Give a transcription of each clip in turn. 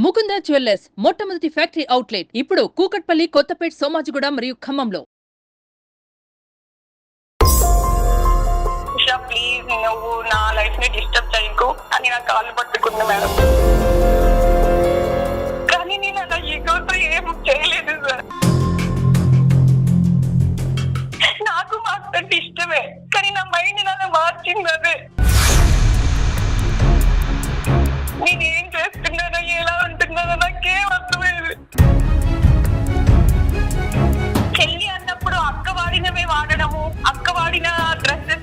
Mukunda jewellers మొట్టమొదటి factory outlet ఇప్పుడు కూకట్పల్లి, కొత్తపేట్, సోమాజిగూడ మరియు ఖమ్మంలో. ప్లీజ్ నువ్వు నా లైఫ్ ని డిస్టర్బ్ చేయకు అని నా కాళ్ళు పట్టుకుంది మేడం. కానీ నేను అలా ఈగోతో ఏం చేయలేదు సార్. నాకు మాత్రం ఇష్టమే, కానీ నా మైండ్ నన్ను మార్చింది అదే. నేనేం చేస్తున్నానో ఎలా ఉంటున్నానో నాకేం అర్థమైంది. చెల్లి అన్నప్పుడు అక్క వాడినవే వాడడము, అక్క వాడిన డ్రెస్సెస్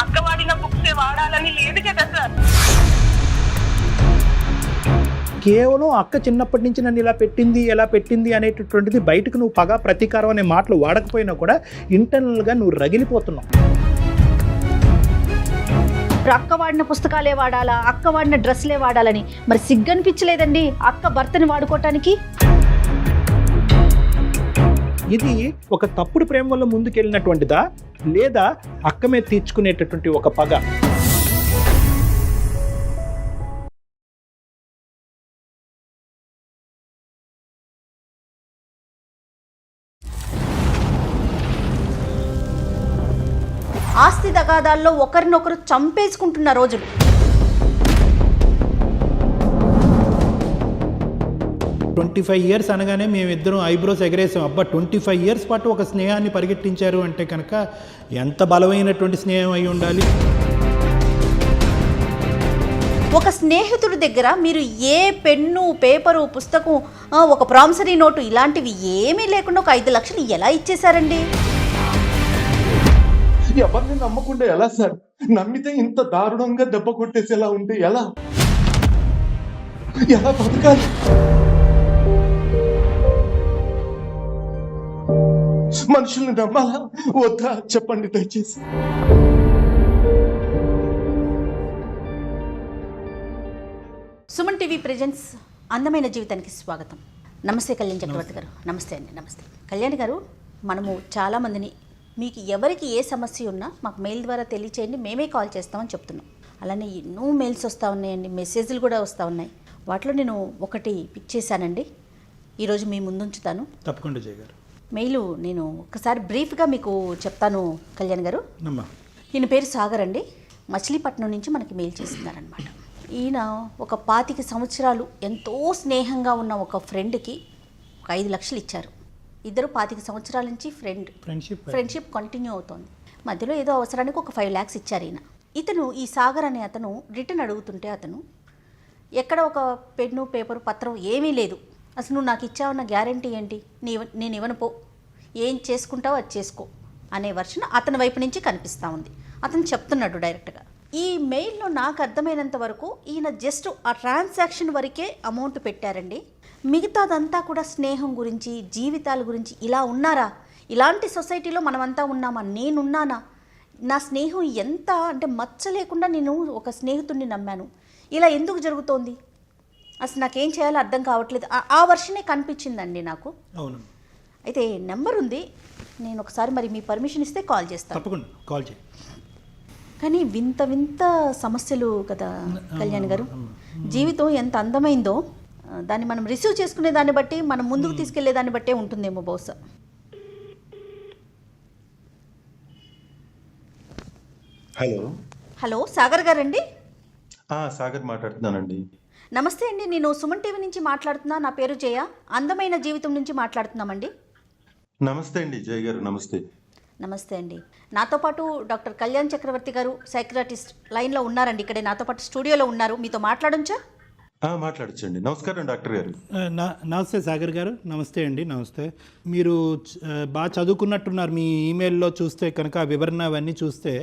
అక్క వాడిన బుక్స్ వాడాలని లేదు కదా సార్. కేవలం అక్క చిన్నప్పటి నుంచి నన్ను ఇలా పెట్టింది అనేటటువంటిది బయటకు నువ్వు పగ ప్రతీకారం అనే మాటలు వాడకపోయినా కూడా ఇంటర్నల్గా నువ్వు రగిలిపోతున్నావు. అక్క వాడిన పుస్తకాలే వాడాలా, అక్క వాడిన డ్రెస్లే వాడాలని మరి సిగ్గనిపించలేదండి అక్క భర్తని వాడుకోవటానికి? ఇది ఒక తప్పుడు ప్రేమ వల్ల ముందుకెళ్ళినటువంటిదా, లేదా అక్క మీద తీర్చుకునేటటువంటి ఒక పగ? ఆస్తి తగాదాల్లో ఒకరినొకరు చంపేసుకుంటున్న రోజులు. ట్వంటీ 25 years అనగానే మేమిద్దరం ఐబ్రోస్ ఎగరేసాం. అబ్బా 25 years పాటు ఒక స్నేహాన్ని పరిగెట్టించారు అంటే కనుక ఎంత బలమైనటువంటి స్నేహం అయి ఉండాలి. ఒక స్నేహితుడి దగ్గర మీరు ఏ పెన్ను, పేపరు, పుస్తకం, ఒక ప్రామిసరీ నోటు ఇలాంటివి ఏమీ లేకుండా ఒక 5 లక్షలు ఎలా ఇచ్చేశారండి? ఎవరిని నమ్మకుండా ఎలా సార్? నమ్మితే ఇంత దారుణంగా దెబ్బ కొట్టేసేలా ఉంటే ఎలా బతకాలి? మనుషుల్ని నమ్మాలా వద్దా చెప్పండి దయచేసి. సుమన్ టీవీ ప్రెజెంట్స్ అందమైన జీవితానికి స్వాగతం. నమస్తే కళ్యాణ్ చక్రవర్తి గారు. నమస్తే అండి. నమస్తే కళ్యాణ్ గారు. మనము చాలామందిని మీకు ఎవరికి ఏ సమస్య ఉన్నా మాకు మెయిల్ ద్వారా తెలియచేయండి, మేమే కాల్ చేస్తామని చెప్తున్నాం. అలానే ఎన్నో మెయిల్స్ వస్తూ ఉన్నాయండి, మెసేజ్లు కూడా వస్తూ ఉన్నాయి. వాటిలో నేను ఒకటి పిక్ చేశానండి, ఈరోజు మీ ముందుంచుతాను. తప్పకుండా జయ గారు. మెయిల్ నేను ఒకసారి బ్రీఫ్గా మీకు చెప్తాను కళ్యాణ్ గారు. ఈయన పేరు సాగర్ అండి, మచిలీపట్నం నుంచి మనకి మెయిల్ చేస్తున్నారనమాట. ఈయన ఒక 25 సంవత్సరాలు ఎంతో స్నేహంగా ఉన్న ఒక ఫ్రెండ్కి 5 లక్షలు ఇచ్చారు. ఇద్దరు 25 సంవత్సరాల నుంచి ఫ్రెండ్షిప్ కంటిన్యూ అవుతోంది. మధ్యలో ఏదో అవసరానికి ఒక 5 lakhs ఇచ్చారు ఈయన. ఇతను ఈ సాగర్ అనే అతను రిటర్న్ అడుగుతుంటే అతను ఎక్కడ ఒక పెన్ను, పేపరు, పత్రం ఏమీ లేదు. అసలు నువ్వు నాకు ఇచ్చావన్న గ్యారంటీ ఏంటి? నేను ఇవ్వను, పో, ఏం చేసుకుంటావో అది చేసుకో అనే వర్షన్ అతని వైపు నుంచి కనిపిస్తూ ఉంది. అతను చెప్తున్నాడు డైరెక్ట్గా. ఈ మెయిల్లో నాకు అర్థమైనంత వరకు ఈయన జస్ట్ ఆ ట్రాన్సాక్షన్ వరకే అమౌంట్ పెట్టారండి. మిగతాదంతా కూడా స్నేహం గురించి, జీవితాల గురించి. ఇలా ఉన్నారా? ఇలాంటి సొసైటీలో మనమంతా ఉన్నామా? నేనున్నానా? నా స్నేహం ఎంత అంటే మచ్చ లేకుండా నేను ఒక స్నేహితుడిని నమ్మాను. ఇలా ఎందుకు జరుగుతోంది? అసలు నాకేం చేయాలో అర్థం కావట్లేదు. ఆ వర్షనే కనిపించిందండి నాకు. అవును. అయితే నెంబర్ ఉంది, నేను ఒకసారి మరి మీ పర్మిషన్ ఇస్తే కాల్ చేస్తాను. తప్పకుండా కాల్ చేయి. కానీ వింత వింత సమస్యలు కదా కళ్యాణ్ గారు. జీవితం ఎంత అందమైందో దాన్ని మనం రిసీవ్ చేసుకునే దాన్ని బట్టి, మనం ముందుకు తీసుకెళ్లే దాన్ని బట్టే ఉంటుందేమో బహుశా. హలో సాగర్ గారండి? సాగర్ మాట్లాడుతున్నానండి. నమస్తే అండి, నేను సుమన్ టీవీ నుంచి మాట్లాడుతున్నా. నా పేరు జయ, అందమైన జీవితం నుంచి మాట్లాడుతున్నామండి. నమస్తే అండి జయ గారు. నమస్తే. నమస్తే అండి. నాతో పాటు డాక్టర్ కళ్యాణ్ చక్రవర్తి గారు, సైక్రాటిస్ట్, లైన్లో ఉన్నారండి. ఇక్కడే నాతో పాటు స్టూడియోలో ఉన్నారు. మీతో మాట్లాడొచ్చా? మాట్లాడచ్చండి. నమస్కారం డాక్టర్ గారు. నమస్తే సాగర్ గారు. నమస్తే అండి. నమస్తే. మీరు బాగా చదువుకున్నట్టున్నారు. మీ ఈమెయిల్లో చూస్తే కనుక ఆ వివరణ అవన్నీ చూస్తే.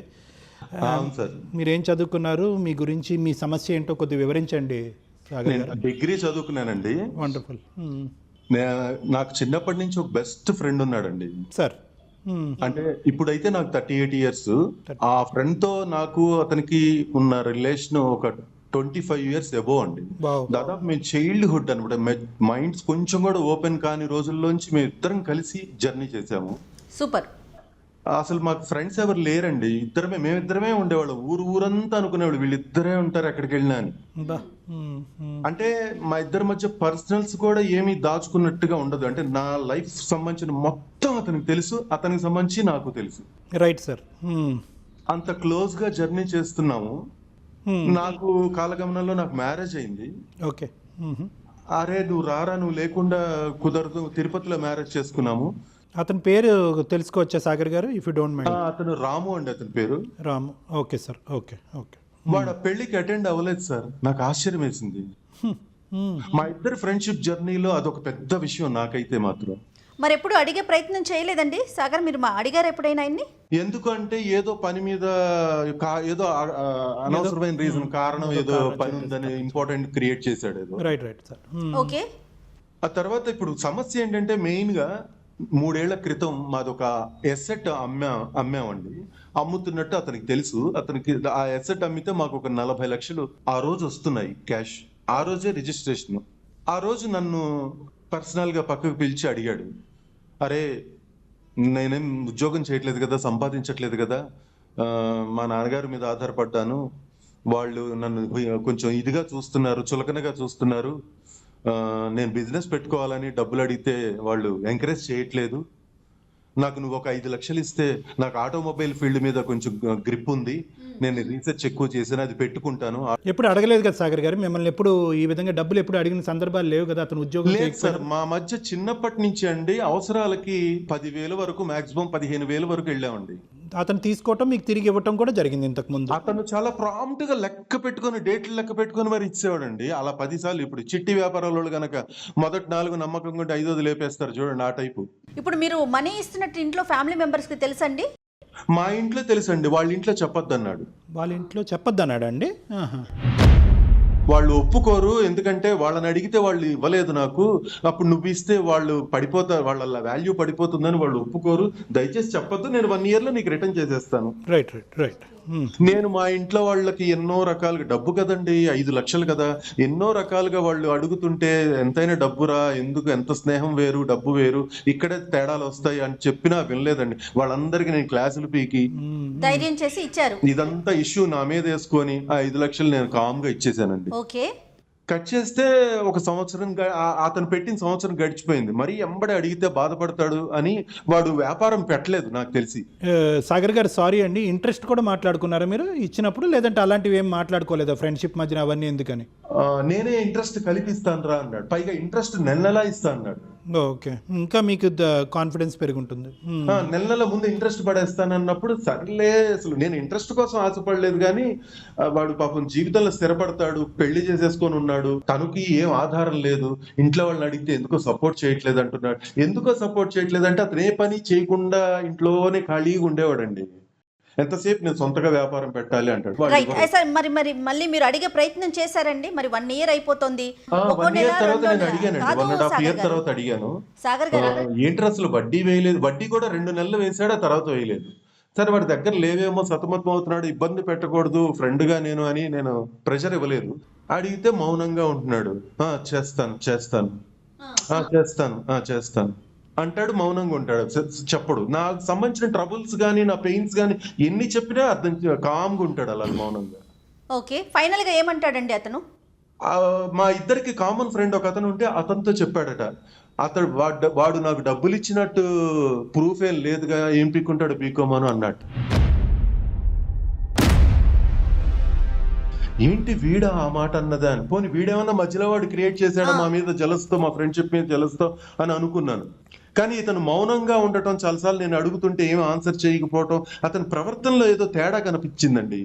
అవును సార్. మీరేం చదువుకున్నారు, మీ గురించి, మీ సమస్య ఏంటో కొద్దిగా వివరించండి సాగర్ గారు. డిగ్రీ చదువుకున్నానండి. వండర్ఫుల్. నాకు చిన్నప్పటి నుంచి ఒక బెస్ట్ ఫ్రెండ్ ఉన్నాడండి సార్. అంటే ఇప్పుడైతే నాకు 38 years. ఆ ఫ్రెండ్ తో నాకు అతనికి ఉన్న రిలేషన్ ఒక 25 years అబోవ్ అండి. దాదాపు మేము చైల్డ్హుడ్ అనమాట. మైండ్స్ కొంచెం కూడా ఓపెన్ కాని రోజుల్లోంచి మేము ఇద్దరం కలిసి జర్నీ చేసాము. సూపర్. అసలు మాకు ఫ్రెండ్స్ ఎవరు లేరండి, మేమిద్దరమే ఉండేవాళ్ళం. ఊరంతా అనుకునేవాళ్ళు వీళ్ళిద్దరే ఉంటారు ఎక్కడికి వెళ్ళినా అని. బా అంటే మా ఇద్దరి మధ్య పర్సనల్స్ కూడా ఏమీ దాచుకున్నట్టుగా ఉండదు. అంటే నా లైఫ్ సంబంధించిన మొత్తం అతనికి తెలుసు, అతనికి సంబంధించి నాకు తెలుసు. Right sir. అంత క్లోజ్ గా జర్నీ చేస్తున్నాము. నాకు కాలగమనంలో నాకు మ్యారేజ్ అయింది. ఓకే. అరే నువ్వు రారా, నువ్వు లేకుండా కుదరదు, తిరుపతిలో మ్యారేజ్ చేసుకున్నాము. అతని పేరు తెలుసుకోవచ్చా సాగర్ గారు, ఇఫ్ యూ డోంట్ మైండ్? అతను రాము అండి, అతని పేరు Ramu. Okay sir. Okay okay. వాడు ఆ పెళ్లికి అటెండ్ అవ్వలేదు సార్. నాకు ఆశ్చర్యం వేసింది. మా ఇద్దరు ఫ్రెండ్షిప్ జర్నీలో అదొక పెద్ద విషయం నాకైతే మాత్రం. మరి ఎప్పుడు అడిగే ప్రయత్నం చేయలేదండి సాగర్, మీరు అడిగారు ఎప్పుడైనా ఆయన్ని? ఎందుకంటే ఏదో పని మీద ఏదో అనవసరమైన రీజన్, కారణం ఏదో పని ఉందని ఇంపార్టెంట్ క్రియేట్ చేశాడు ఏదో. Right right sir. ఓకే. ఆ తర్వాత ఇప్పుడు సమస్య ఏంటంటే మెయిన్ గా 3 ఏళ్ల క్రితం మాదొక ఎసెట్ అమ్మామండి. అమ్ముతున్నట్టు అతనికి తెలుసు. అతనికి ఆ ఎసెట్ అమ్మితే మాకు ఒక 40 లక్షలు ఆ రోజు వస్తున్నాయి క్యాష్. ఆ రోజే రిజిస్ట్రేషన్. ఆ రోజు నన్ను పర్సనల్ గా పక్కకు పిలిచి అడిగాడు, అరే నేనేం ఉద్యోగం చేయట్లేదు కదా, సంపాదించట్లేదు కదా, మా నాన్నగారి మీద ఆధారపడ్డాను, వాళ్ళు నన్ను కొంచెం ఇదిగా చూస్తున్నారు, చులకనగా చూస్తున్నారు, నేను బిజినెస్ పెట్టుకోవాలని డబ్బులు అడిగితే వాళ్ళు ఎంకరేజ్ చేయట్లేదు, నాకు నువ్వు ఒక 5 లక్షలు ఇస్తే నాకు ఆటోమొబైల్ ఫీల్డ్ మీద కొంచెం గ్రిప్ ఉంది, నేను రీసెర్చ్ ఎక్కువ చేశాను, అది పెట్టుకుంటాను. ఎప్పుడు అడగలేదు కదా సాగర్ గారు మిమ్మల్ని, ఎప్పుడు ఈ విధంగా డబ్బులు ఎప్పుడు అడిగిన సందర్భాలు లేవు కదా అతను ఉద్యోగం? లేదు సార్, మా మధ్య చిన్నప్పటి నుంచి అండి అవసరాలకి 10,000 వరకు, మాక్సిమం 15,000 వరకు వెళ్ళామండి. అతను తీసుకోవటం మీకు తిరిగి ఇవ్వటం కూడా జరిగింది ఇంతకు ముందు? అతను చాలా ప్రాంప్ట్ గా లెక్క పెట్టుకుని, డేట్లు లెక్క పెట్టుకుని మరి ఇచ్చేవాడండి. అలా 10 సార్లు. ఇప్పుడు చిట్టి వ్యాపారాలు గనక మొదటి 4 నమ్మకం కొంటే 5ది లేపేస్తారు చూడండి, ఆ టైపు. ఇప్పుడు మీరు మనీ ఇస్తున్నట్టు ఇంట్లో ఫ్యామిలీ మెంబర్స్ కి తెలుసండి? మా ఇంట్లో తెలుసండి, వాళ్ళ ఇంట్లో చెప్పొద్దు అన్నాడు. వాళ్ళ ఇంట్లో చెప్పొద్దు అన్నాడు అండి? వాళ్ళు ఒప్పుకోరు, ఎందుకంటే వాళ్ళని అడిగితే వాళ్ళు ఇవ్వలేదు నాకు, అప్పుడు నువ్వు ఇస్తే వాళ్ళు పడిపోతారు, వాళ్ళ వాల్యూ పడిపోతుందని వాళ్ళు ఒప్పుకోరు, దయచేసి చెప్పొద్దు, నేను 1 year లో నీకు రిటర్న్ చేసేస్తాను. Right right right. నేను మా ఇంట్లో వాళ్ళకి ఎన్నో రకాలుగా, డబ్బు కదండి 5 లక్షలు కదా, ఎన్నో రకాలుగా వాళ్ళు అడుగుతుంటే ఎంతైనా డబ్బురా, ఎందుకు, ఎంత స్నేహం వేరు డబ్బు వేరు, ఇక్కడే తేడాలు వస్తాయి అని చెప్పినా వినలేదండి. వాళ్ళందరికీ నేను క్లాసులు పీకి ధైర్యం చేసి ఇచ్చారు. ఇదంతా ఇష్యూ నా మీద వేసుకొని ఆ 5 లక్షలు నేను కామ్ గా ఇచ్చేసానండి. ఓకే. కట్ చేస్తే ఒక సంవత్సరం, అతను పెట్టిన సంవత్సరం గడిచిపోయింది. మరి ఎంబడి అడిగితే బాధపడతాడు అని వాడు వ్యాపారం పెట్టలేదు నాకు తెలిసి. సాగర్ గారు సారీ అండి, ఇంట్రెస్ట్ కూడా మాట్లాడుకున్నారా మీరు ఇచ్చినప్పుడు, లేదంటే అలాంటివి ఏం మాట్లాడుకోలేదా ఫ్రెండ్షిప్ మధ్యన, అవన్నీ ఎందుకని? నేనే ఇంట్రెస్ట్ కలిపిస్తాను రా అన్నాడు. పైగా ఇంట్రెస్ట్ నెలలా ఇస్తా అన్నాడు. ఓకే, ఇంకా మీకు కాన్ఫిడెన్స్ పెరుగుంటుంది. నెల ముందు ఇంట్రెస్ట్ పడేస్తాను అన్నప్పుడు సర్లే, అసలు నేను ఇంట్రెస్ట్ కోసం ఆశపడలేదు, కానీ వాడు పాపం జీవితంలో స్థిరపడతాడు, పెళ్లి చేసేసుకొని ఉన్నాడు, తనకి ఏం ఆధారం లేదు, ఇంట్లో వాళ్ళని అడిగితే ఎందుకో సపోర్ట్ చేయట్లేదు అంటున్నాడు. ఎందుకో సపోర్ట్ చేయట్లేదు అంటే అతను ఏ పని చేయకుండా ఇంట్లోనే ఖాళీగా ఉండేవాడండి. ఎంతసేపు నేను సొంతగా వ్యాపారం పెట్టాలి అంటాడు. మరి మళ్ళీ మీరు అడిగే ప్రయత్నం చేశారండి? మరి 1 year అయిపోతుంది. 1 year తర్వాత నేను అడిగానండి, 1.5 year తర్వాత అడిగాను, సాగర్ గారు ఏంటి అసలు వడ్డీ వేయలేదు, వడ్డీ కూడా 2 నెలలు వేసాడు, ఆ తర్వాత వేయలేదు. సరే వాడి దగ్గర లేవేమో, సతమతం అవుతున్నాడు, ఇబ్బంది పెట్టకూడదు ఫ్రెండ్ గా నేను అని నేను ప్రెషర్ ఇవ్వలేదు. అడిగితే మౌనంగా ఉంటున్నాడు. చేస్తాను చేస్తాను చేస్తాను చేస్తాను అంటాడు, మౌనంగా ఉంటాడు, చెప్పడు. నాకు సంబంధించిన ట్రబుల్స్ గానీ నా పెయిన్స్ గానీ ఎన్ని చెప్పినా అర్థం, కామ్గా ఉంటాడు అలా మౌనంగా. ఓకే, ఫైనల్ గా ఏమంటాడండి అతను? మా ఇద్దరికి కామన్ ఫ్రెండ్ ఒక అతను ఉంటే అతనితో చెప్పాడట, అతడు వాడు నాకు డబ్బులు ఇచ్చినట్టు ప్రూఫ్ ఏం లేదుగా, ఏం పీక్కుంటాడు పీకోమను అన్నట్టు. ఏంటి వీడా ఆ మాట అన్నదా అని, పోనీ వీడేమన్నా మధ్యలో వాడు క్రియేట్ చేశాడా మా మీద జలస్తో, మా ఫ్రెండ్షిప్ మీద జలస్తో అని అనుకున్నాను. కానీ ఇతను మౌనంగా ఉండటం, చాలాసార్లు నేను అడుగుతుంటే ఏం ఆన్సర్ చేయకపోవటం, అతని ప్రవర్తనలో ఏదో తేడా కనిపించిందండి.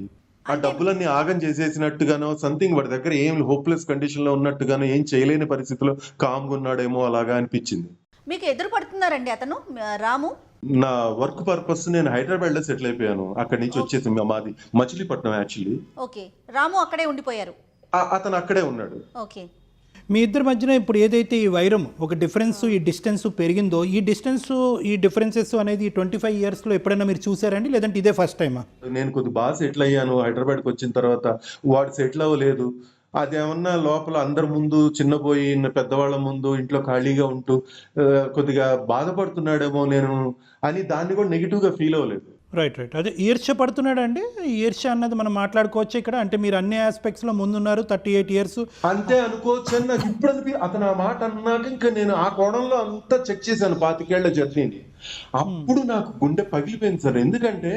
ఆ డబ్బులన్నీ ఆగం చేసేసినట్టుగానో, సంథింగ్ వాడి దగ్గర ఏం హోప్లెస్ కండిషన్ లో ఉన్నట్టుగానో, ఏం చేయలేని పరిస్థితిలో కామ్గా ఉన్నాడేమో అలాగా అనిపించింది. మీకు ఎదురు పడుతున్నారండి అతను రాము? నా వర్క్ పర్పస్ నేను హైదరాబాద్ లో సెటిల్ అయిపోయాను, అక్కడి నుంచి వచ్చేసి మాది మచిలీపట్నం యాక్చువల్లీ. ఓకే, రాము అక్కడే ఉండిపోయారు? అతను అక్కడే ఉన్నాడు. ఓకే. మీ ఇద్దరి మధ్యన ఇప్పుడు ఏదైతే ఈ వైరం, ఒక డిఫరెన్స్, ఈ డిస్టెన్స్ పెరిగిందో, ఈ డిస్టెన్స్, ఈ డిఫరెన్సెస్ అనేది 25 years లో ఎప్పుడైనా మీరు చూసారండి, లేదంటే ఇదే ఫస్ట్ టైమా? నేను కొద్ది బాగా సెటిల్ అయ్యాను, హైదరాబాద్కి వచ్చిన తర్వాత వాడు సెటిల్ అవ్వలేదు, అదేమన్నా లోపల అందరి ముందు చిన్నపోయి పెద్దవాళ్ళ ముందు ఇంట్లో ఖాళీగా ఉంటూ కొద్దిగా బాధపడుతున్నాడేమో నేను అని దాన్ని కూడా నెగిటివ్ గా ఫీల్ అవ్వలేదు. Right right. అదే ఈర్ష్య పడుతున్నాడు అండి. ఈర్ష్య అన్నది మనం మాట్లాడుకోవచ్చు ఇక్కడ. అంటే మీరు అన్ని ఆస్పెక్ట్స్ లో ముందున్నారు, 38 years. అంతే అనుకోవచ్చు అని నాకు ఇప్పుడు అతను ఆ మాట అన్నాక ఇంకా నేను ఆ కోణంలో అంతా చెక్ చేశాను 25 ఏళ్ల జర్నీని. అప్పుడు నాకు గుండె పగిలిపోయింది సార్. ఎందుకంటే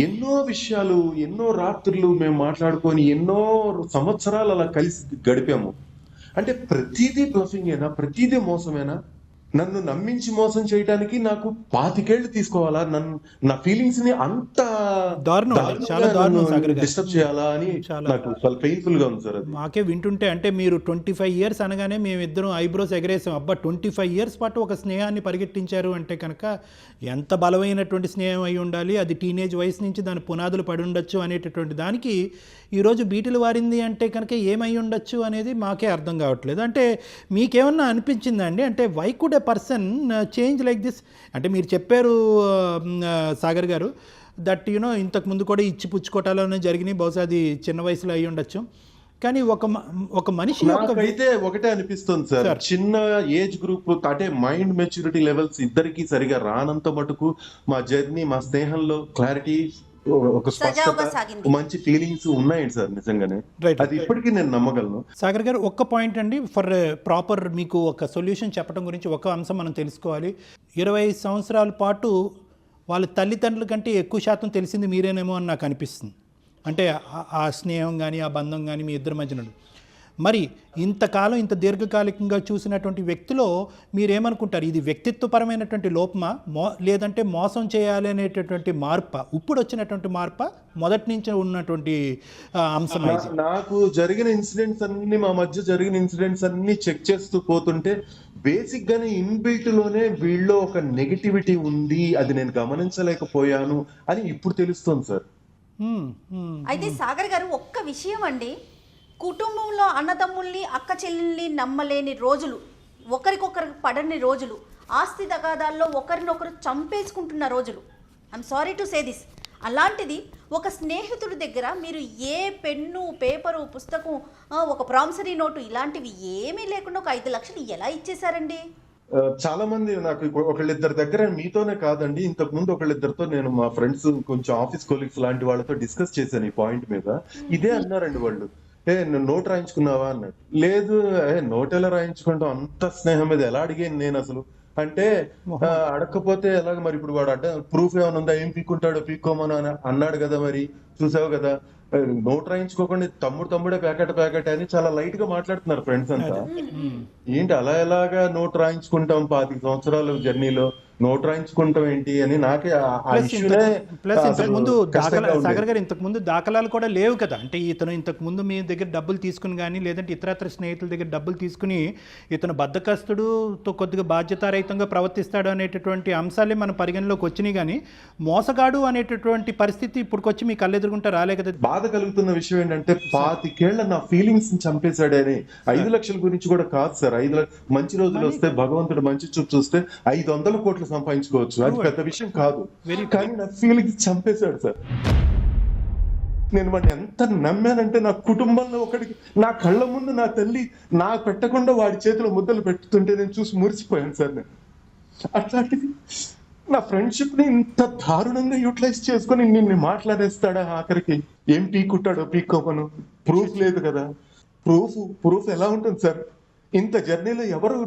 ఎన్నో విషయాలు, ఎన్నో రాత్రులు మేము మాట్లాడుకొని ఎన్నో సంవత్సరాలు అలా కలిసి గడిపాము. అంటే ప్రతిదీ బ్లఫింగేనా, ప్రతిదీ మోసమేనా? నన్ను నమ్మించి మోసం చేయడానికి నాకు 25 ఏళ్ళు తీసుకోవాలా? నా ఫీలింగ్స్ ని అంత డిస్టర్బ్ చేయాలా అని నాకు చాలా పెయిన్ఫుల్ గా ఉంది సార్. అది మాకే వింటుంటే అంటే మీరు 25 years అనగానే మేమిద్దరం ఐబ్రోస్ ఎగరేసాం. అబ్బా 25 years పాటు ఒక స్నేహాన్ని పరిగెట్టించారు అంటే కనుక ఎంత బలమైనటువంటి స్నేహం అయి ఉండాలి, అది టీనేజ్ వయసు నుంచి దాని పునాదులు పడి ఉండొచ్చు అనేటటువంటి దానికి ఈరోజు బీటులు వారింది అంటే కనుక ఏమై ఉండొచ్చు అనేది మాకే అర్థం కావట్లేదు. అంటే మీకేమన్నా అనిపించిందా అండి? అంటే why could a person change like this? అంటే మీరు చెప్పారు సాగర్ గారు దట్ యూనో ఇంతకుముందు కూడా ఇచ్చి పుచ్చుకోటాలోనే జరిగినాయి, బహుశా అది చిన్న వయసులో అయి ఉండొచ్చు. కానీ ఒక మనిషి అయితే ఒకటే అనిపిస్తుంది సార్, చిన్న ఏజ్ గ్రూప్ అంటే మైండ్ మెచ్యూరిటీ లెవెల్స్ ఇద్దరికి సరిగా రానంత మటుకు మా జర్నీ, మా స్నేహంలో క్లారిటీ, ఒక స్పష్టత, మంచి ఫీలింగ్స్ ఉన్నాయండి సార్ నిజంగానే. అది ఇప్పటికీ నేను నమ్మగలను. సాగర్ గారు ఒక్క పాయింట్ అండి, ఫర్ ప్రాపర్ మీకు ఒక సొల్యూషన్ చెప్పడం గురించి ఒక అంశం మనం తెలుసుకోవాలి. 25 సంవత్సరాల పాటు వాళ్ళ తల్లిదండ్రుల కంటే ఎక్కువ శాతం తెలిసింది మీరేనేమో అని నాకు అనిపిస్తుంది. అంటే ఆ స్నేహం కానీ ఆ బంధం కానీ మీ ఇద్దరి మధ్యన మరి ఇంతకాలం ఇంత దీర్ఘకాలికంగా చూసినటువంటి వ్యక్తిలో మీరేమనుకుంటారు? ఇది వ్యక్తిత్వపరమైనటువంటి లోపమా, లేదంటే మోసం చేయాలి అనేటటువంటి మార్పా, ఇప్పుడు వచ్చినటువంటి మార్పా, మొదటి నుంచి ఉన్నటువంటి అంశం? నాకు జరిగిన ఇన్సిడెంట్స్ అన్ని, మా మధ్య జరిగిన ఇన్సిడెంట్స్ అన్ని చెక్ చేస్తూ పోతుంటే బేసిక్ గానే ఇన్బిల్ట్ లోనే వీళ్ళలో ఒక నెగటివిటీ ఉంది, అది నేను గమనించలేకపోయాను అని ఇప్పుడు తెలుస్తుంది సార్. అయితే సాగర్ గారు ఒక్క విషయం అండి, కుటుంబంలో అన్నదమ్ముల్ని అక్క చెల్లెల్ని నమ్మలేని రోజులు, ఒకరికొకరికి పడని రోజులు, ఆస్తి తగాదాల్లో ఒకరినొకరు చంపేసుకుంటున్న రోజులు, I'm sorry to say this. అలాంటిది ఒక స్నేహితుడి దగ్గర మీరు ఏ పెన్ను, పేపరు, పుస్తకం, ఒక ప్రామిసరీ నోటు ఇలాంటివి ఏమీ లేకుండా ఒక 5 లక్షలు ఎలా ఇచ్చేశారండి? చాలా మంది నాకు ఒకళ్ళిద్దరి దగ్గర, మీతోనే కాదండి, ఇంతకు ముందు ఒకళ్ళిద్దరితో నేను మా ఫ్రెండ్స్ కొంచెం ఆఫీస్ కొలీగ్స్ లాంటి వాళ్ళతో డిస్కస్ చేశాను ఈ పాయింట్ మీద. ఇదే అన్నారండి వాళ్ళు, నోట్ రాయించుకున్నావా అన్నాడు. లేదు, నోట్ ఎలా రాయించుకుంటాం, అంత స్నేహం మీద ఎలా అడిగాను నేను అసలు అంటే, అడగకపోతే ఎలాగ మరి, ఇప్పుడు వాడు ప్రూఫ్ ఏమైనా ఉందా, ఏం పీక్కుంటాడో పీక్కోమని అన్నాడు కదా, మరి చూసావు కదా, నోట్ రాయించుకోకుండా తమ్ముడే ప్యాకెట్ అని చాలా లైట్ గా మాట్లాడుతున్నారు ఫ్రెండ్స్ అంతా. ఏంటి అలా ఎలాగా నోట్ రాయించుకుంటాం 25 సంవత్సరాల జర్నీలో, నోట్ రాయించుకుంటాం ఏంటి అని నాకే ప్లస్ ఇంతకుముందు సాగర్ గారు ఇంతకుముందు దాఖలాలు కూడా లేవు కదా. అంటే ఇతను ఇంతకుముందు మీ దగ్గర డబ్బులు తీసుకుని కానీ, లేదంటే ఇతరత్ర స్నేహితుల దగ్గర డబ్బులు తీసుకుని ఇతను బద్ధకస్తుడుతో కొద్దిగా బాధ్యతారహితంగా ప్రవర్తిస్తాడు అనేటటువంటి అంశాలే మన పరిగణలోకి వచ్చినాయి. కానీ మోసగాడు అనేటటువంటి పరిస్థితి ఇప్పుడుకొచ్చి మీ కళ్ళెదురుగుంటే రాలే కదా. బాధ కలుగుతున్న విషయం ఏంటంటే 25 ఏళ్ల నా ఫీలింగ్స్ ని చంపేశాడని. 5 లక్షల గురించి కూడా కాదు సార్, 5 మంచి రోజులు వస్తే, భగవంతుడు మంచి చూపు చూస్తే 500 కోట్లు సంపాదించుకోవచ్చు, అది పెద్ద విషయం కాదు. కానీ నా ఫీలింగ్స్ చంపేశాడు సార్. నేను వాడిని ఎంత నమ్మానంటే, నా కుటుంబంలో ఒకటికి, నా కళ్ళ ముందు నా తల్లి నాకు పెట్టకుండా వాడి చేతిలో ముద్దలు పెట్టుతుంటే నేను చూసి మురిసిపోయాను సార్. నేను అట్లాంటిది నా ఫ్రెండ్షిప్ ని ఇంత దారుణంగా యూటిలైజ్ చేసుకుని నిన్ను మాట్లాడేస్తాడా? ఆఖరికి ఏం పీక్కుంటాడో పీక్కోమను, ప్రూఫ్ లేదు కదా. ప్రూఫ్ ఎలా ఉంటుంది సార్? ఇంత జర్నీలో ఎవరు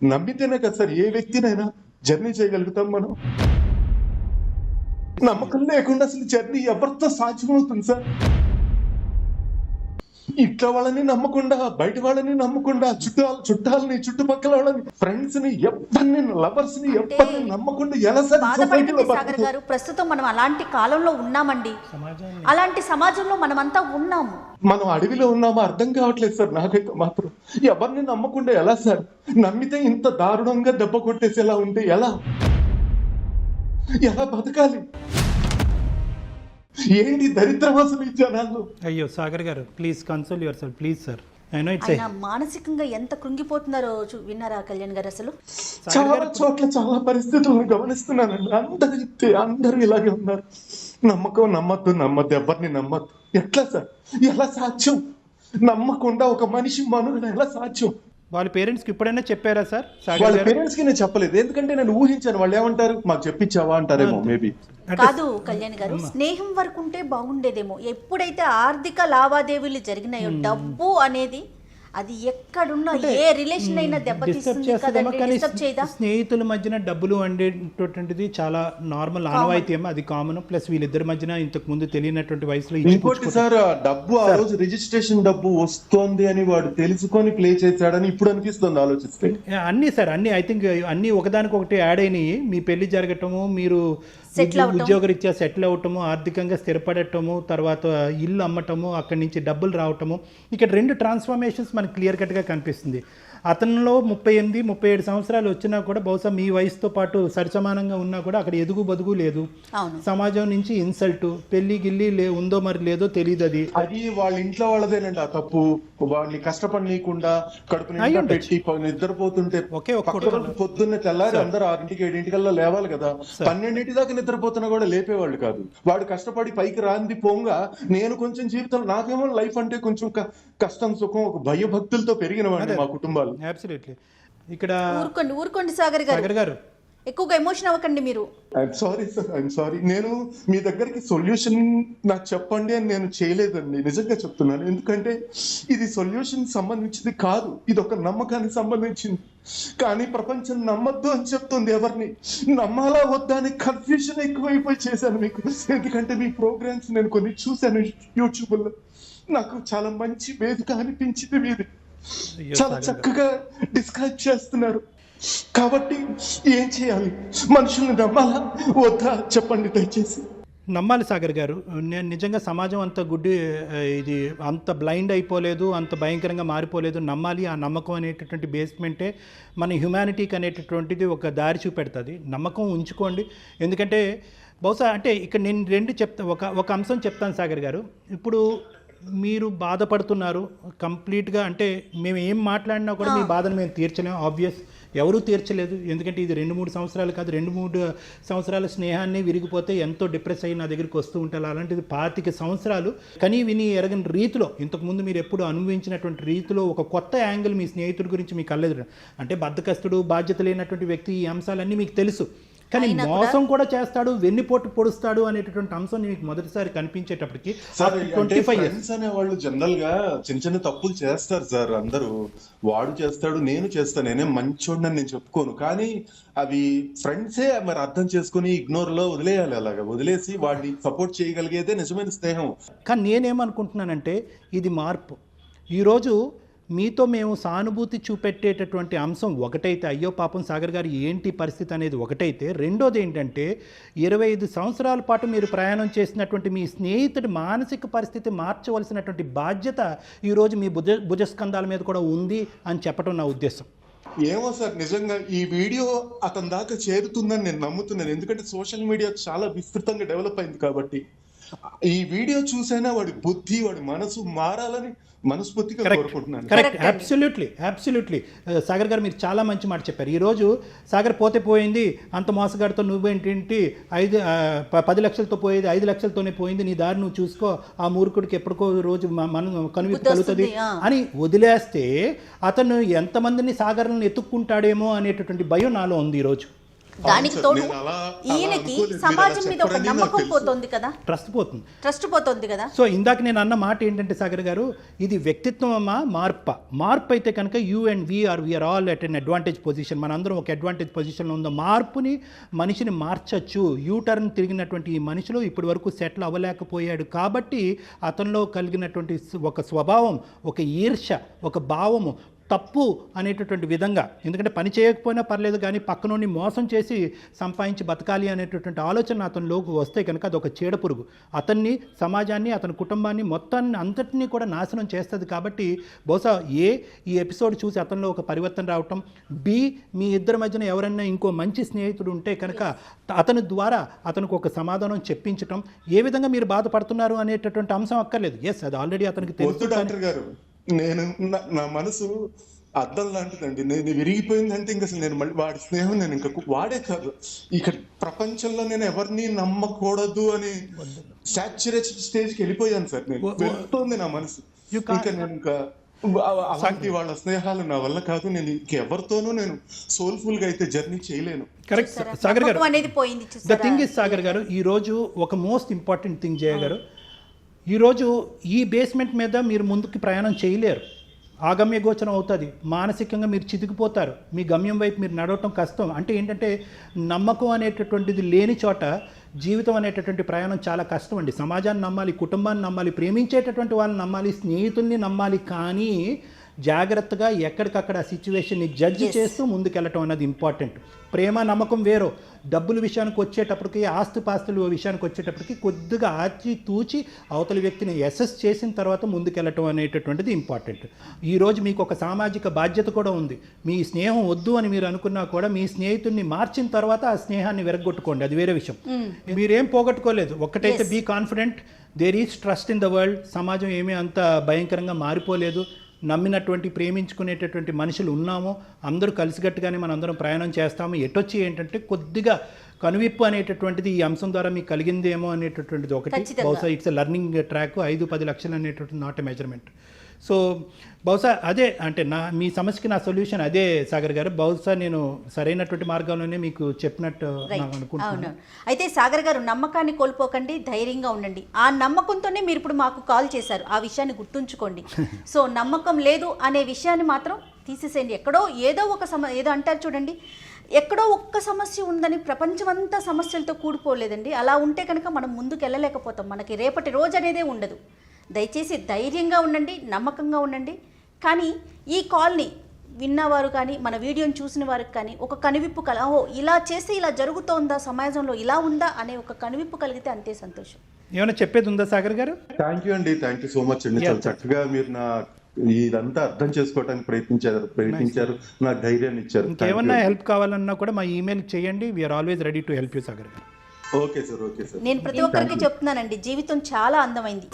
నమ్మితేనే కదా సార్ ఏ వ్యక్తినైనా జర్నీ చేయగలుగుతాం మనం. నమ్మకం లేకుండా అసలు జర్నీ ఎవరితో సాధ్యమవుతుంది సార్? ఇంట్లో వాళ్ళని నమ్మకుండా, బయట వాళ్ళని నమ్మకుండా, చుట్టాలని, చుట్టుపక్కల వాళ్ళని, ఫ్రెండ్స్ ని, ఎవరిని, లవర్స్ ని, ఎవరిని నమ్మకుండా ఎలా సార్? సాగర్ గారు, ప్రస్తుతం మనం అలాంటి కాలంలో ఉన్నామండి, అలాంటి సమాజంలో మనమంతా ఉన్నాము. మనం అడవిలో ఉన్నామో అర్థం కావట్లేదు సార్ నాకైతే మాత్రం. ఎవరిని నమ్మకుండా ఎలా సార్? నమ్మితే ఇంత దారుణంగా దెబ్బ కొట్టేసేలా ఉంటే ఎలా బతకాలి? ఏంటి దరిద్రం అసలు ఈ జనాలు? అయ్యో సాగర్ గారు, please console your self please sir. మానసికంగా ఎంత కృంగిపోతున్నారో విన్నారా కళ్యాణ్ గారు? అసలు చాలా చోట్ల చాలా పరిస్థితులను గమనిస్తున్నానండి. అందరూ ఇలాగే ఉన్నారు. నమ్మద్దు, ఎవరిని నమ్మద్దు. ఎట్లా సార్? ఎలా సాధ్యం? నమ్మకుండా ఒక మనిషి మనుగడ ఎలా సాధ్యం? వాళ్ళ పేరెంట్స్కి ఇప్పుడైనా చెప్పారా సార్ సాగర్ వాళ్ళ గారు? పేరెంట్స్ కి నేను చెప్పలేదు, ఎందుకంటే నేను ఊహించాను వాళ్ళు ఏమంటారు, మాకు చెప్పించావా అంటారేమో మేబీ. కాదు కళ్యాణ్ గారు, స్నేహం వరకు ఉంటే బాగుండేదేమో. ఎప్పుడైతే ఆర్థిక లావాదేవీలు జరిగినాయో డబ్బు అనేది అది ఎక్కడున్నా ఏ రిలేషన్ అయినా డిస్టర్బ్ దెబ్బతీస్తుంది చేస్తుందేమో, కదండి, కానీ డిస్టర్బ్ చేయదా? స్నేహితుల మధ్యన డబ్బులు అనేటటువంటిది చాలా నార్మల్ ఆనవాయితీ ఏమో, అది కామన్. ప్లస్ వీళ్ళిద్దరి మధ్యన ఇంతకు ముందు తెలియనటువంటి వయసులో ఇంకోటి సార్, ఆ డబ్బు ఆ రోజు రిజిస్ట్రేషన్ డబ్బు వస్తోంది అని వాడు తెలుసుకొని ప్లే చేశాడని ఇప్పుడు అనిపిస్తుంది ఆలోచిస్తే. అన్నీ సార్, అన్నీ ఐ థింక్ అన్నీ ఒకదానికొకటి యాడ్ అయినాయి. మీ పెళ్లి జరగటము, మీరు Settle అవటం. ఉద్యోగరీత్యా సెటిల్ అవటము, ఆర్థికంగా స్థిరపడటము, తర్వాత ఇల్లు అమ్మటము, అక్కడి నుంచి డబ్బులు రావటము, ఇక్కడ 2 ట్రాన్స్ఫర్మేషన్స్ మనకు క్లియర్ కట్గా కనిపిస్తుంది. అతనిలో 38, 37 సంవత్సరాలు వచ్చినా కూడా బహుశా మీ వయసుతో పాటు సరిసమానంగా ఉన్నా కూడా అక్కడ ఎదుగు బదుగు లేదు. అవును. సమాజం నుంచి ఇన్సల్ట్, పెళ్లి గిల్లి ఉందో మరి లేదో తెలియదు. అది వాళ్ళ ఇంట్లో వాళ్ళదేనండి ఆ తప్పు. వాళ్ళని కష్టపడనీయకుండా కడుపు నిండా పెట్టి నిద్రపోతుంటే ఒకే ఒక్క పక్క రోజు పొద్దున్నే తెల్లారి అందరూ 6ంటికి 7ంటికల్లా లేవాలి కదా, 12ంటి దాకా నిద్రపోతున్నా కూడా లేపేవాళ్ళు కాదు. వాడు కష్టపడి పైకి రాంది పోంగా నేను కొంచెం జీవితంలో నాకేమో లైఫ్ అంటే కొంచెం కష్టం సుఖం ఒక భయభక్తులతో పెరిగిన వాడిని మా కుటుంబాలు. అబ్సల్యూట్లీ. ఇక్కడ ఊరుకోండి సాగర్ గారు, ఎక్కువగా ఎమోషన్ అవ్వకండి మీరు. I'm sorry sir, I'm sorry. నేను మీ దగ్గరికి సొల్యూషన్ నాకు చెప్పండి అని నేను చేయలేదండి, నిజంగా చెప్తున్నాను. ఎందుకంటే ఇది సొల్యూషన్ సంబంధించింది కాదు, ఇది ఒక నమ్మకానికి సంబంధించింది. కానీ ప్రపంచం నమ్మద్దు అని చెప్తుంది. ఎవరిని నమ్మాలా వద్దా అని కన్ఫ్యూజన్ ఎక్కువైపోయి చేశాను మీకు. ఎందుకంటే మీ ప్రోగ్రామ్స్ నేను కొన్ని చూశాను యూట్యూబ్లో, నాకు చాలా మంచి వేదిక అనిపించింది. మీది చాలా చక్కగా డిస్క్రైబ్ చేస్తున్నారు. కాబట్టి ఏం చేయాలి? మనుషుల్ని నమ్మాలా వద్దా చెప్పండి దయచేసి. నమ్మాలి సాగర్ గారు. నేను నిజంగా సమాజం అంత ఇది అంత బ్లైండ్ అయిపోలేదు, అంత భయంకరంగా మారిపోలేదు. నమ్మాలి. ఆ నమ్మకం అనేటటువంటి బేస్మెంటే మన హ్యుమానిటీకి అనేటటువంటిది ఒక దారి చూపెడుతుంది. నమ్మకం ఉంచుకోండి. ఎందుకంటే బహుశా అంటే ఇక్కడ నేను 2 ఒక అంశం చెప్తాను సాగర్ గారు. ఇప్పుడు మీరు బాధపడుతున్నారు కంప్లీట్గా, అంటే మేము ఏం మాట్లాడినా కూడా మీ బాధను మేము తీర్చలేము. ఆబ్వియస్, ఎవరూ తీర్చలేదు. ఎందుకంటే ఇది 2-3 సంవత్సరాలు కాదు, 2-3 సంవత్సరాల స్నేహాన్ని విరిగిపోతే ఎంతో డిప్రెస్ అయ్యి నా దగ్గరికి వస్తూ ఉంటారు. అలాంటిది 25 సంవత్సరాలు కనీ విని ఎరగని రీతిలో, ఇంతకుముందు మీరు ఎప్పుడు అనుభవించినటువంటి రీతిలో ఒక కొత్త యాంగిల్ మీ స్నేహితుడి గురించి మీకు కలదు. అంటే బద్ధకస్తుడు, బాధ్యత లేనటువంటి వ్యక్తి, ఈ అంశాలన్నీ మీకు తెలుసు. కానీ మోసం కూడా చేస్తాడు, వెన్నుపోటు పొడుస్తాడు అనేటటువంటి అంశం మీకు మొదటిసారి కనిపించేటప్పటికి 25 ఫ్రెండ్స్ అనే వాళ్ళు జనరల్ గా చిన్న చిన్న తప్పులు చేస్తారు సార్. అందరూ వాడు చేస్తాడు, నేను చేస్తాను, నేనే మంచోడిని నేను చెప్పుకోను. కానీ అవి ఫ్రెండ్సే మరి అర్థం చేసుకుని ఇగ్నోర్ లో వదిలేయాలి. అలాగా వదిలేసి వాడిని సపోర్ట్ చేయగలిగేదే నిజమైన స్నేహం. కానీ నేనేమనుకుంటున్నానంటే ఇది మార్పు. ఈరోజు మీతో మేము సానుభూతి చూపెట్టేటటువంటి అంశం ఒకటైతే, అయ్యో పాపం సాగర్ గారు ఏంటి పరిస్థితి అనేది ఒకటైతే, రెండోది ఏంటంటే 25 సంవత్సరాల పాటు మీరు ప్రయాణం చేసినటువంటి మీ స్నేహితుడి మానసిక పరిస్థితి మార్చవలసినటువంటి బాధ్యత ఈరోజు మీ భుజస్కంధాల మీద కూడా ఉంది అని చెప్పడం నా ఉద్దేశం. ఏమో సార్, నిజంగా ఈ వీడియో అతని దాకా చేరుతుందని నేను నమ్ముతున్నాను. ఎందుకంటే సోషల్ మీడియా చాలా విస్తృతంగా డెవలప్ అయింది కాబట్టి ఈ వీడియో చూసైనా వాడి బుద్ధి, వాడి మనసు మారాలని మనస్ఫూర్తిగా కోరుకుంటున్నాను. కరెక్ట్, అబ్సల్యూట్లీ సాగర్ గారు మీరు చాలా మంచి మాట చెప్పారు. ఈరోజు సాగర్ పోతే పోయింది, అంత మోసగాడితో నువ్వేంటి 10 లక్షలతో పోయేది 5 లక్షలతోనే పోయింది, నీ దారి నువ్వు చూసుకో, ఆ మూర్ఖుడికి ఎప్పటికో రోజు మనం కనువిప్పు కలుగుతుంది అని వదిలేస్తే అతను ఎంతమందిని సాగర్లను ఎత్తుక్కుంటాడేమో అనేటటువంటి భయం నాలో ఉంది ఈరోజు. దానికి తోడు ఈయనకి సమాజం మీద ఒక నమ్మకం పోతుంది కదా, ట్రస్ట్ పోతుంది కదా. సో ఇందాక నేను అన్న మాట ఏంటంటే సాగర్ గారు, ఇది వ్యక్తిత్వమా మార్పు అయితే కనుక you and we are all at an advantage position. మనందరం ఒక అడ్వాంటేజ్ పొజిషన్లో ఉందో మార్పుని మనిషిని మార్చచ్చు. యూటర్న్ తిరిగినటువంటి ఈ మనిషిలో ఇప్పటి వరకు సెటిల్ అవ్వలేకపోయాడు కాబట్టి అతనిలో కలిగినటువంటి ఒక స్వభావం, ఒక ఈర్ష్య, ఒక భావము, తప్పు అనేటటువంటి విధంగా, ఎందుకంటే పని చేయకపోయినా పర్లేదు కానీ పక్కనుండి మోసం చేసి సంపాదించి బతకాలి అనేటటువంటి ఆలోచన అతనిలోకి వస్తే కనుక అదొక చీడపురుగు. అతన్ని, సమాజాన్ని, అతని కుటుంబాన్ని మొత్తాన్ని అంతటినీ కూడా నాశనం చేస్తుంది. కాబట్టి బహుశా ఈ ఎపిసోడ్ చూసి అతనిలో ఒక పరివర్తన రావటం, మీ ఇద్దరి మధ్యన ఎవరైనా ఇంకో మంచి స్నేహితుడు ఉంటే కనుక అతని ద్వారా అతనికి ఒక సమాధానం చెప్పించటం, ఏ విధంగా మీరు బాధపడుతున్నారు అనేటటువంటి అంశం అక్కర్లేదు. ఎస్, అది ఆల్రెడీ అతనికి తెలుసు. డాక్టర్ గారు, నేను నా మనసు అద్దం లాంటిదండి. నేను విరిగిపోయిందంటే ఇంకా అసలు నేను మళ్ళీ వాడి స్నేహం నేను ఇంకా వాడే కాదు, ఇక ప్రపంచంలో నేను ఎవరిని నమ్మకూడదు అని సాచురేషన్ స్టేజ్కి వెళ్ళిపోయాను సార్. నేను వెళ్తోంది నా మనసు. ఇంకా నేను ఇంకా అలాంటి వాళ్ళ స్నేహాలు నా వల్ల కాదు. నేను ఇంకెవరితోనూ నేను సోల్ఫుల్ గా అయితే జర్నీ చేయలేను. కరెక్ట్ సాగర్ గారు, అనేది పోయింది. ద థింగ్ ఇస్ సాగర్ గారు, ఈరోజు ఒక మోస్ట్ ఇంపార్టెంట్ థింగ్ జయ గారు, ఈరోజు ఈ బేస్మెంట్ మీద మీరు ముందుకు ప్రయాణం చేయలేరు. ఆగమ్య గోచరం అవుతుంది, మానసికంగా మీరు చితికిపోతారు, మీ గమ్యం వైపు మీరు నడవటం కష్టం. అంటే ఏంటంటే నమ్మకం అనేటటువంటిది లేని చోట జీవితం అనేటటువంటి ప్రయాణం చాలా కష్టం అండి. సమాజాన్ని నమ్మాలి, కుటుంబాన్ని నమ్మాలి, ప్రేమించేటటువంటి వాళ్ళని నమ్మాలి, స్నేహితుల్ని నమ్మాలి, కానీ జాగ్రత్తగా ఎక్కడికక్కడ ఆ సిచ్యువేషన్ని జడ్జ్ చేస్తూ ముందుకెళ్ళటం అనేది ఇంపార్టెంట్. ప్రేమ నమ్మకం వేరో, డబ్బుల విషయానికి వచ్చేటప్పటికి, ఆస్తిపాస్తుల విషయానికి వచ్చేటప్పటికి కొద్దిగా ఆచి తూచి అవతలి వ్యక్తిని అసెస్ చేసిన తర్వాత ముందుకెళ్ళటం అనేటటువంటిది ఇంపార్టెంట్. ఈరోజు మీకు ఒక సామాజిక బాధ్యత కూడా ఉంది. మీ స్నేహం వద్దు అని మీరు అనుకున్నా కూడా మీ స్నేహితుడిని మార్చిన తర్వాత ఆ స్నేహాన్ని విరగొట్టుకోండి, అది వేరే విషయం. మీరేం పోగొట్టుకోలేదు. ఒక్కటైతే be confident, there is trust in the world. సమాజం ఏమీ అంత భయంకరంగా మారిపోలేదు. నమ్మినటువంటి ప్రేమించుకునేటటువంటి మనుషులు ఉన్నాము, అందరూ కలిసికట్టుగానే మనం అందరం ప్రయాణం చేస్తాము. ఎటొచ్చి ఏంటంటే కొద్దిగా కనువిప్పు అనేటటువంటిది ఈ అంశం ద్వారా మీకు కలిగిందేమో అనేటటువంటిది ఒకటి. బహుశా ఇట్స్ లెర్నింగ్ ట్రాక్. 5-10 లక్షలు అనేటటువంటి నాట్ ఎ మెజర్మెంట్. సో బహుశా అదే అంటే మీ సమస్యకి నా సొల్యూషన్ అదే సాగర్ గారు. బహుశా నేను సరైనటువంటి మార్గంలోనే మీకు చెప్పినట్టు అనుకుంటున్నాను. అయితే సాగర్ గారు, నమ్మకాన్ని కోల్పోకండి, ధైర్యంగా ఉండండి. ఆ నమ్మకంతోనే మీరు ఇప్పుడు మాకు కాల్ చేశారు, ఆ విషయాన్ని గుర్తుంచుకోండి. సో నమ్మకం లేదు అనే విషయాన్ని మాత్రం తీసేసేయండి. ఎక్కడో ఏదో ఒక ఏదో అంటారు చూడండి, ఎక్కడో ఒక్క సమస్య ఉందని ప్రపంచమంతా సమస్యలతో కూడిపోలేదండి. అలా ఉంటే కనుక మనం ముందుకు వెళ్ళలేకపోతాం, మనకి రేపటి రోజు అనేదే ఉండదు. దయచేసి ధైర్యంగా ఉండండి, నమ్మకంగా ఉండండి. కానీ ఈ కాల్ని విన్నవారు కానీ మన వీడియోని చూసిన వారికి కానీ ఒక కనువిప్పు ఓహో ఇలా చేస్తే ఇలా జరుగుతోందా, సమాజంలో ఇలా ఉందా అనే ఒక కనువిప్పు కలిగితే అంతే సంతోషం. ఏమైనా చెప్పేది ఉందా సాగర్ గారు? థ్యాంక్ యూ అండి, థ్యాంక్ యూ సో మచ్ అండి. చాలా చక్కగా మీరు నా ఇదంతా అర్థం చేసుకోవడానికి ప్రయత్నించారు, నాకు ధైర్యాన్ని ఇచ్చారు. ఇంకేమన్నా హెల్ప్ కావాలన్నా కూడా మా ఈమెయిల్ చేయండి, we're always ready to help you Sagar garu. Okay sir, okay sir. నేను ప్రతి ఒక్కరికి చెప్తున్నానండి, జీవితం చాలా అందమైంది.